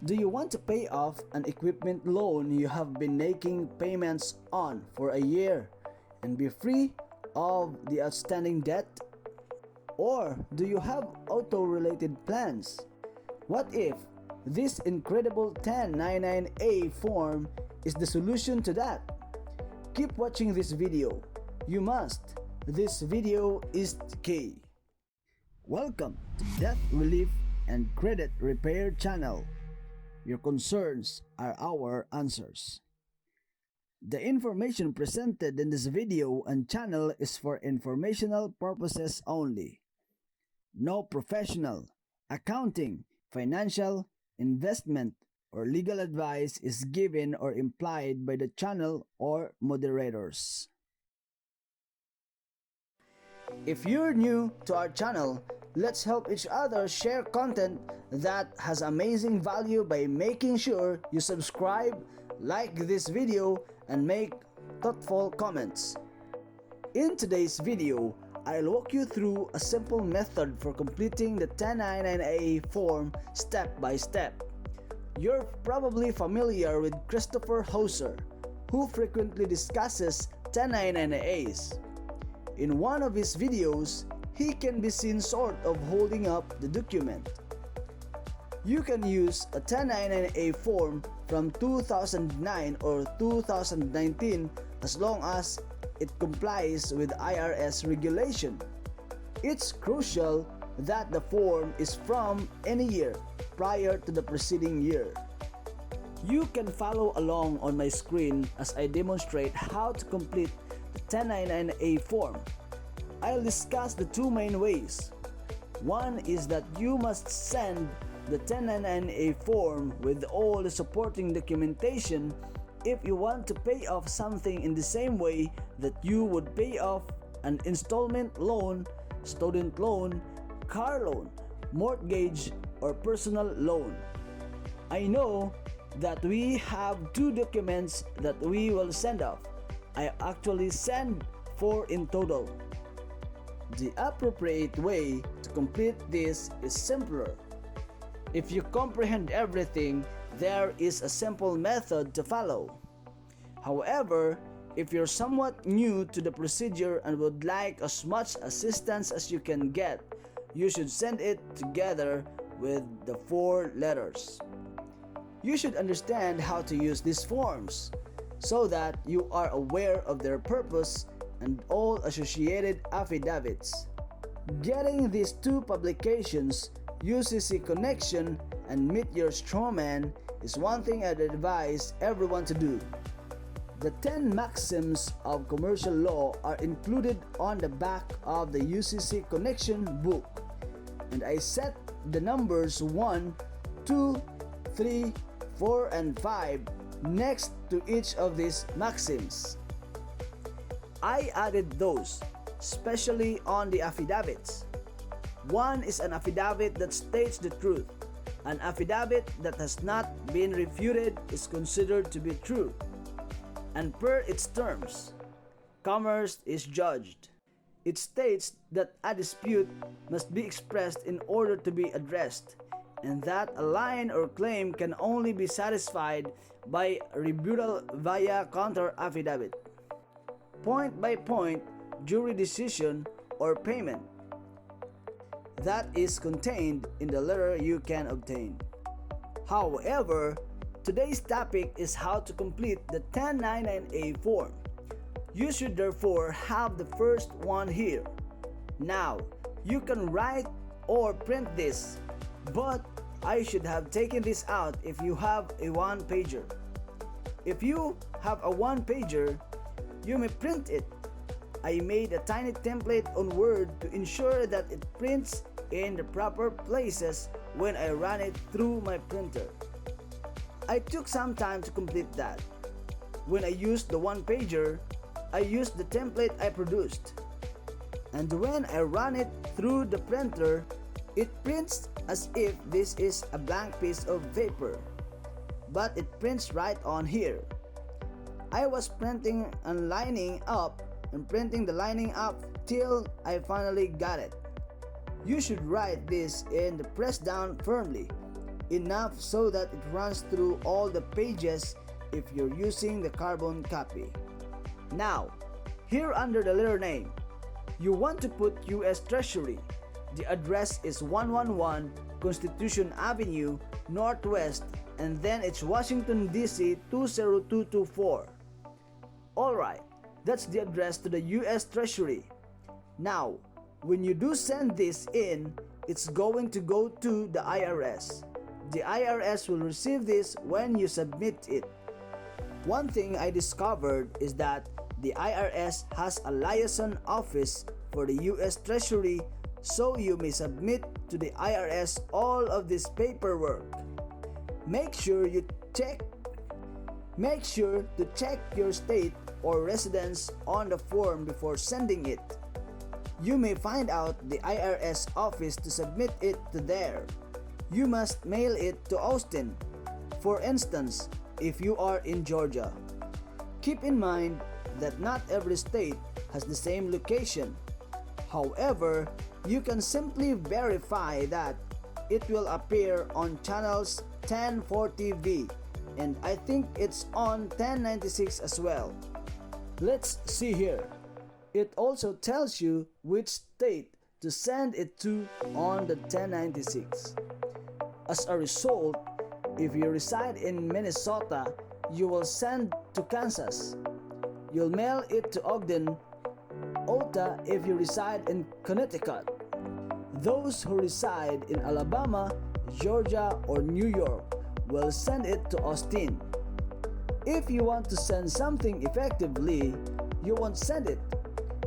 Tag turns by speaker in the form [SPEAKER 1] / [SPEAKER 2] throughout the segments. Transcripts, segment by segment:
[SPEAKER 1] Do you want to pay off an equipment loan you have been making payments on for a year and be free of the outstanding debt? Or do you have auto-related plans? What if this incredible 1099-A form is the solution to that? Keep watching this video. You must. This video is key. Welcome to Debt Relief and Credit Repair channel. Your concerns are our answers. The information presented in this video and channel is for informational purposes only. No professional, accounting, financial, investment, or legal advice is given or implied by the channel or moderators. If you're new to our channel, let's help each other share content that has amazing value by making sure you subscribe, like this video, and make thoughtful comments. In today's video, I'll walk you through a simple method for completing the 1099-A form step by step. You're probably familiar with Christopher Hauser, who frequently discusses 1099-As. In one of his videos, he can be seen sort of holding up the document. You can use a 1099-A form from 2009 or 2019 as long as it complies with IRS regulation. It's crucial that the form is from any year prior to the preceding year. You can follow along on my screen as I demonstrate how to complete the 1099-A form. I'll discuss the two main ways. One is that you must send the 1099-A form with all the supporting documentation if you want to pay off something in the same way that you would pay off an installment loan, student loan, car loan, mortgage, or personal loan. I know that we have two documents that we will send off. I actually send 4 in total. The appropriate way to complete this is simpler. If you comprehend everything, there is a simple method to follow. However, if you're somewhat new to the procedure and would like as much assistance as you can get, you should send it together with the 4 letters. You should understand how to use these forms so that you are aware of their purpose and all associated affidavits. Getting these 2 publications, UCC Connection and Meet Your Strawman, is one thing I'd advise everyone to do. The 10 maxims of commercial law are included on the back of the UCC Connection book, and I set the numbers 1, 2, 3, 4, and 5 next to each of these maxims. I added those, especially on the affidavits. 1 is an affidavit that states the truth. An affidavit that has not been refuted is considered to be true, and per its terms, commerce is judged. It states that a dispute must be expressed in order to be addressed, and that a line or claim can only be satisfied by rebuttal via counter affidavit. Point by point jury decision or payment. That is contained in the letter you can obtain. However, today's topic is how to complete the 1099-A form. You should therefore have the first one here. Now, you can write or print this, but I should have taken this out if you have a 1-pager. If you have a 1-pager, you may print it. I made a tiny template on Word to ensure that it prints in the proper places when I run it through my printer. I took some time to complete that. When I used the 1-pager, I used the template I produced. And when I run it through the printer, it prints as if this is a blank piece of paper, but it prints right on here. I was printing and lining up and printing the lining up till I finally got it. You should write this and press down firmly. enough so that it runs through all the pages if you're using the carbon copy. Now, here under the letter name, you want to put US Treasury. The address is 111 Constitution Avenue, Northwest, and then it's Washington, D.C. 20224. Alright, that's the address to the US Treasury. Now, when you do send this in, it's going to go to the IRS. The IRS will receive this when you submit it. One thing I discovered is that the IRS has a liaison office for the US Treasury, so you may submit to the IRS all of this paperwork. Make sure to check your state or residence on the form before sending it. You may find out the IRS office to submit it to there. You must mail it to Austin, for instance, if you are in Georgia. Keep in mind that not every state has the same location. However, you can simply verify that it will appear on channels 1040V, and I think it's on 1096 as well. Let's see here. It also tells you which state to send it to on the 1096. As a result, if you reside in Minnesota, you will send to Kansas. You'll mail it to Ogden, Utah if you reside in Connecticut. Those who reside in Alabama, Georgia, or New York will send it to Austin. If you want to send something effectively, you won't send it.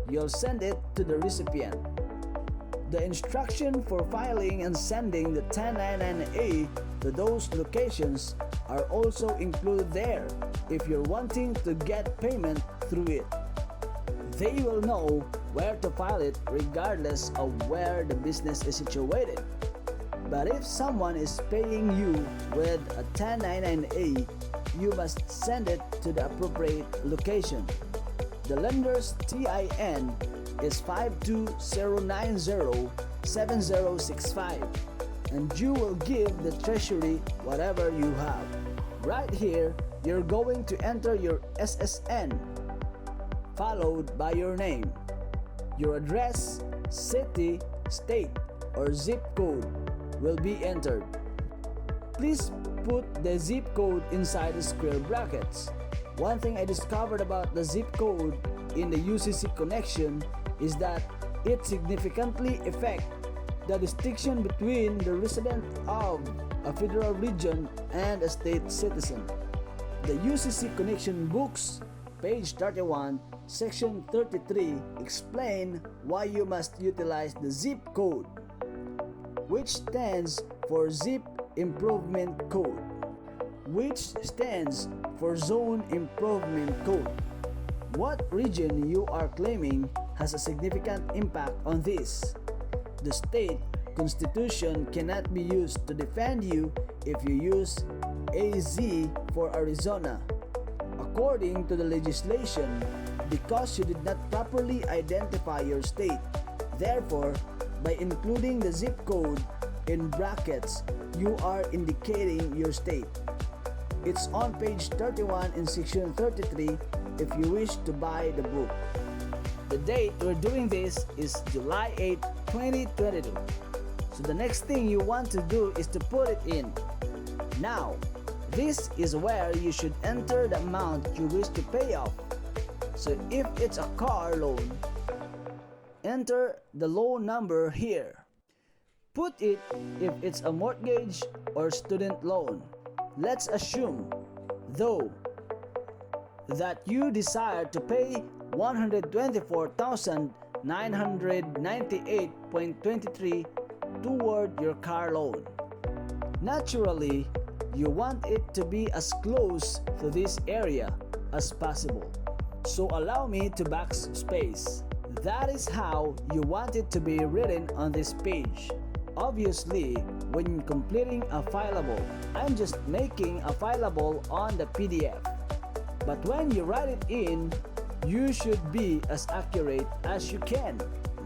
[SPEAKER 1] You'll send it to the recipient. The instruction for filing and sending the 1099-A to those locations are also included there if you're wanting to get payment through it. They will know where to file it regardless of where the business is situated. But if someone is paying you with a 1099-A, you must send it to the appropriate location. The lender's TIN is 520907065, and you will give the Treasury whatever you have. Right here, you're going to enter your SSN, followed by your name, your address, city, state, or zip code will be entered. Please put the zip code inside the square brackets. One thing I discovered about the zip code in the UCC connection is that it significantly affects the distinction between the resident of a federal region and a state citizen. The UCC connection books, page 31, section 33, explain why you must utilize the zip code, which stands for Zip Improvement Code, which stands for Zone Improvement Code. What region you are claiming has a significant impact on this. The state constitution cannot be used to defend you if you use AZ for Arizona, according to the legislation, because you did not properly identify your state. Therefore, by including the zip code in brackets, you are indicating your state. It's on page 31 in section 33 if you wish to buy the book. The date we're doing this is July 8, 2022. So the next thing you want to do is to put it in. Now, this is where you should enter the amount you wish to pay off. So if it's a car loan, enter the loan number here. Put it if it's a mortgage or student loan. Let's assume, though, that you desire to pay $124,998.23 toward your car loan. Naturally, you want it to be as close to this area as possible. So allow me to backspace. That is how you want it to be written on this page. Obviously, when completing a fileable, I'm just making a fileable on the PDF. But when you write it in, you should be as accurate as you can.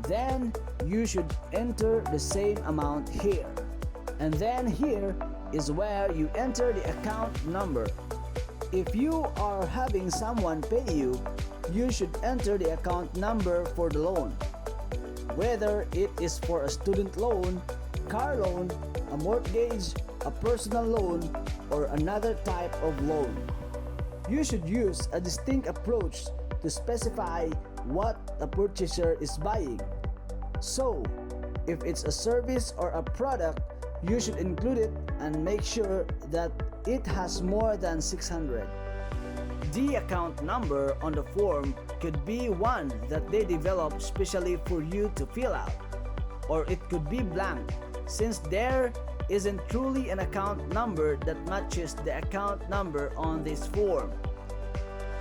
[SPEAKER 1] Then you should enter the same amount here. And then here, is where you enter the account number. If you are having someone pay you, you should enter the account number for the loan. Whether it is for a student loan, car loan, a mortgage, a personal loan, or another type of loan. You should use a distinct approach to specify what the purchaser is buying. So, if it's a service or a product, you should include it and make sure that it has more than 600. The account number on the form could be one that they develop specially for you to fill out, or it could be blank, since there isn't truly an account number that matches the account number on this form.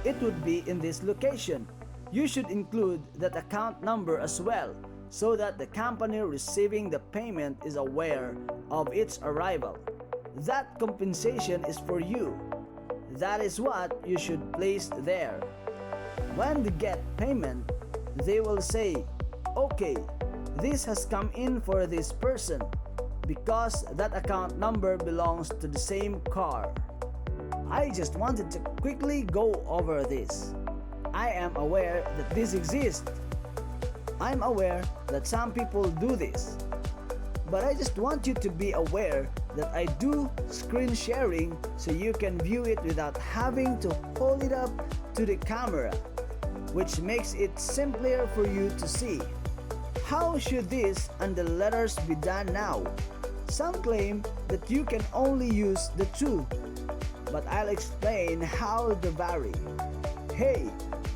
[SPEAKER 1] It would be in this location. You should include that account number as well, so that the company receiving the payment is aware of its arrival. That compensation is for you. That is what you should place there. When they get payment, they will say, okay, this has come in for this person, because that account number belongs to the same car. I just wanted to quickly go over this. I am aware that this exists. I'm aware that some people do this. But I just want you to be aware that I do screen sharing so you can view it without having to hold it up to the camera, which makes it simpler for you to see. How should this and the letters be done now? Some claim that you can only use the two, but I'll explain how they vary. Hey,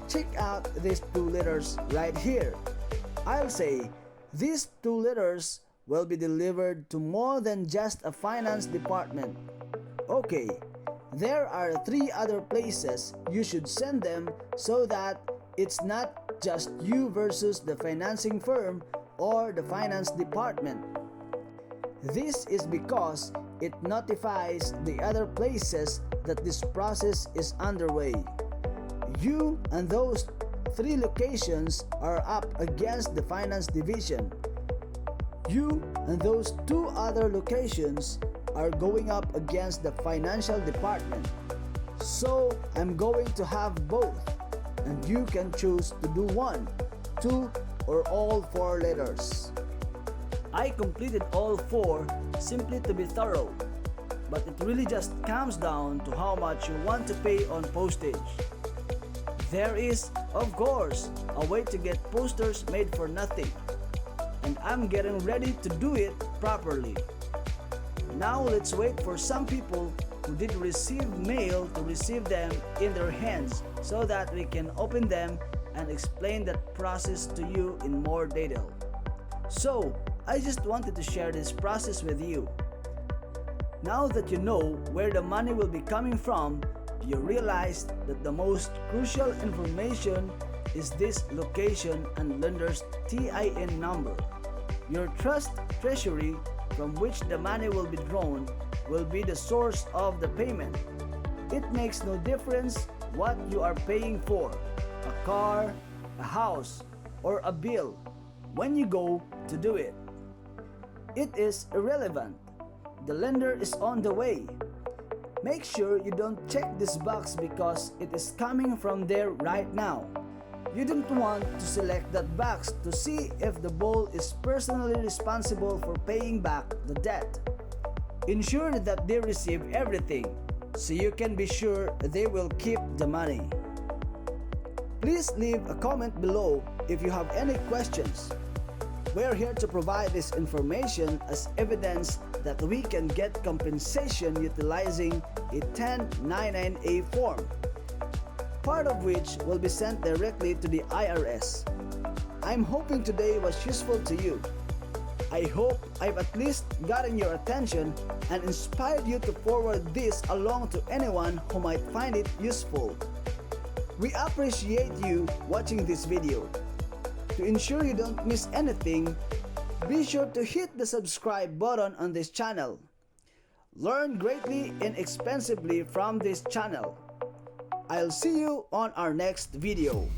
[SPEAKER 1] check out these two letters right here. I'll say these two letters will be delivered to more than just a finance department. Okay, there are 3 other places you should send them so that it's not just you versus the financing firm or the finance department. This is because it notifies the other places that this process is underway. You and those 3 locations are up against the finance division. You and those 2 other locations are going up against the financial department. So I'm going to have both, and you can choose to do 1, 2, or all 4 letters. I completed all 4 simply to be thorough, but it really just comes down to how much you want to pay on postage. There is, of course, a way to get posters made for nothing, and I'm getting ready to do it properly. Now let's wait for some people who did receive mail to receive them in their hands so that we can open them and explain that process to you in more detail. So, I just wanted to share this process with you. Now that you know where the money will be coming from, you realize that the most crucial information is this location and lender's TIN number. Your trust treasury from which the money will be drawn will be the source of the payment. It makes no difference what you are paying for, a car, a house, or a bill, when you go to do it. It is irrelevant. The lender is on the way. Make sure you don't check this box because it is coming from there right now. You don't want to select that box to see if the bull is personally responsible for paying back the debt. Ensure that they receive everything so you can be sure they will keep the money. Please leave a comment below if you have any questions. We're here to provide this information as evidence that we can get compensation utilizing a 1099-A form, part of which will be sent directly to the IRS. I'm hoping today was useful to you. I hope I've at least gotten your attention and inspired you to forward this along to anyone who might find it useful. We appreciate you watching this video. To ensure you don't miss anything, be sure to hit the subscribe button on this channel. Learn greatly and inexpensively from this channel. I'll see you on our next video.